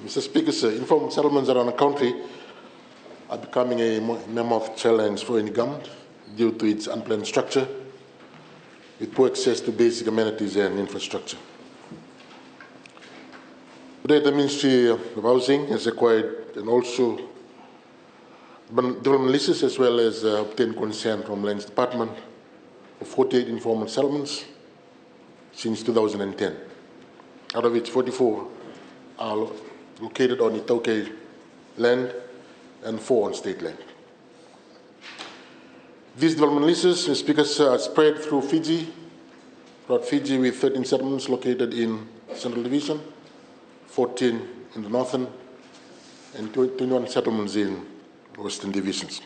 Mr. Speaker, sir, informal settlements around the country are becoming a mammoth challenge for any government due to its unplanned structure, with poor access to basic amenities and infrastructure. Today, the Ministry of Housing has acquired and also development leases as well as obtained consent from Lands Department of 48 informal settlements since 2010, out of which 44 are located on Itauke land and 4 on state land. These development leases, Mr. Speaker, are spread throughout Fiji, with 13 settlements located in Central Division, 14 in the Northern, and 21 settlements in Western Divisions.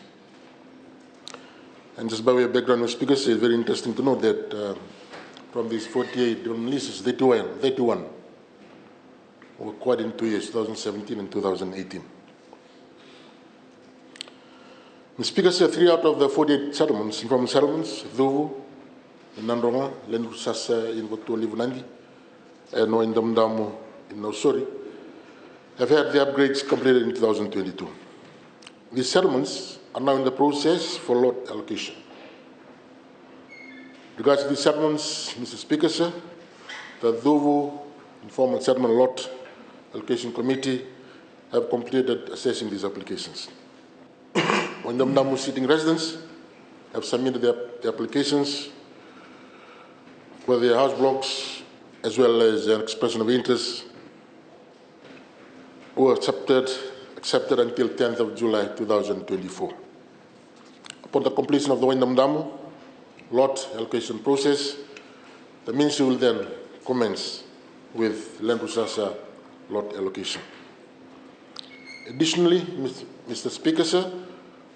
And just by way of background, Mr. Speaker, it's very interesting to note that from these 48 development leases, 31 were acquired in 2 years, 2017 and 2018. Mr. Speaker, 3 out of the 48 settlements, informal settlements, Dhuvu, in Nandronga, Lenusasa in Livunandi, and Noindamdamu in Nausori, have had the upgrades completed in 2022. These settlements are now in the process for lot allocation. Regards to these settlements, Mr. Speaker, sir, the Dhuvu Informal Settlement Lot Allocation Committee have completed assessing these applications. Wandamdamu sitting residents have submitted their applications for their house blocks as well as an expression of interest were accepted until 10th of July 2024. Upon the completion of the Wandamdamu lot allocation process, the Ministry will then commence with Land Rusasa lot allocation. Additionally, Mr. Speaker, sir,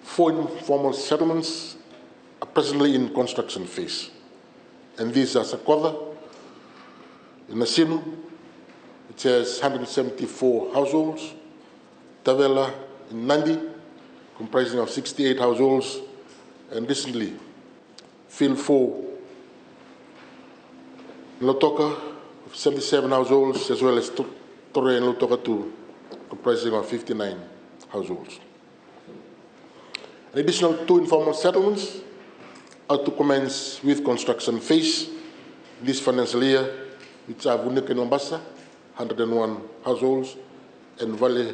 4 informal settlements are presently in construction phase. And these are Sakoda in Nasinu, which has 174 households, Tavela in Nandi, comprising of 68 households, and recently, Field 4 in Lotoka, 77 households, as well as Torre in Lotoka 2, comprising of 59 households. An additional 2 informal settlements are to commence with construction phase this financial year, which are Vunika in Mombasa, 101 households, and Vale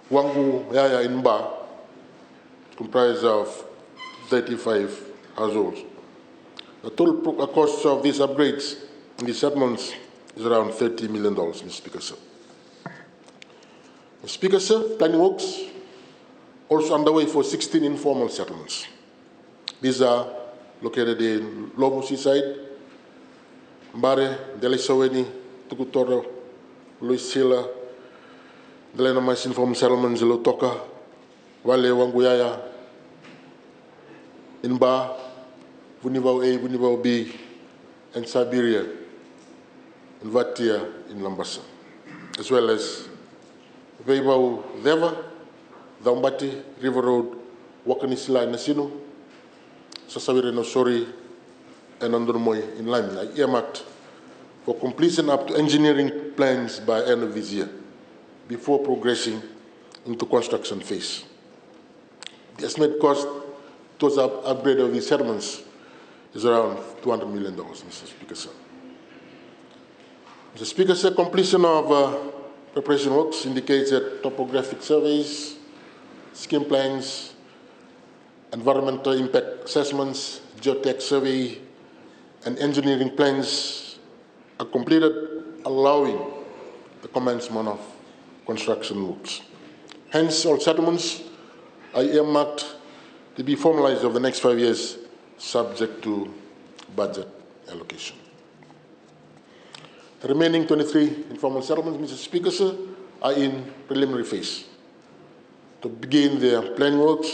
Wangu Yaya in Ba, comprised of 35 households. The total cost of these upgrades in these settlements is around $30 million, Mr. Speaker, sir. Mr. Speaker, sir, planning works also underway for 16 informal settlements. These are located in Lobo Seaside, Mbare, Delisaweni, Tukutoro, Luisila, Delenamais informal settlements, Lotoka, Wale Wanguyaya, Inba, Vunivau A, Vunivau B, and Siberia, and Vatia in Lambasa, as well as Veibau Deva, Daumbati, River Road, Wakanisila in Nasino, Sasawire Nosori, and Andormoy in Lami, are earmarked for completion up to engineering plans by end of this year, before progressing into construction phase. The estimated cost towards the upgrade of these settlements is around $200 million, Mr. Speaker, sir. Mr. Speaker, sir, completion of preparation works indicates that topographic surveys, scheme plans, environmental impact assessments, geotech survey, and engineering plans are completed, allowing the commencement of construction works. Hence, all settlements are earmarked to be formalized over the next 5 years, subject to budget allocation. The remaining 23 informal settlements, Mr. Speaker, sir, are in preliminary phase to begin their planning works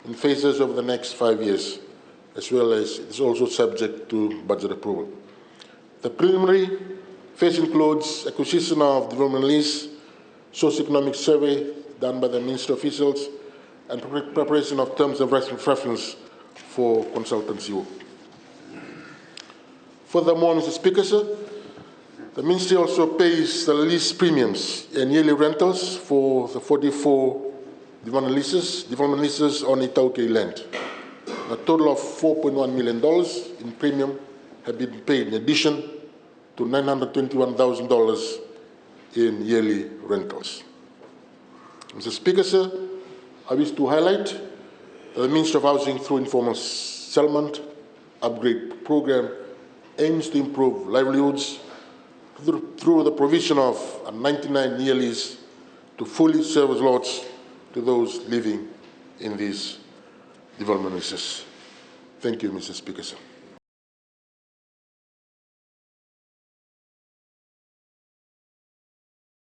in phases over the next 5 years, as well as it's also subject to budget approval. The preliminary phase includes acquisition of development lease, socio-economic survey done by the Ministry officials, and preparation of terms of reference for consultancy work. Furthermore, Mr. Speaker, sir, The Ministry also pays the lease premiums and yearly rentals for the 44 development leases on Itauke land. A total of $4.1 million in premium have been paid in addition to $921,000 in yearly rentals. Mr. Speaker, sir, I wish to highlight that the Ministry of Housing, through Informal Settlement Upgrade Program, aims to improve livelihoods through the provision of a 99-year lease to fully service lots to those living in these development leases. Thank you, Mr. Speaker, sir.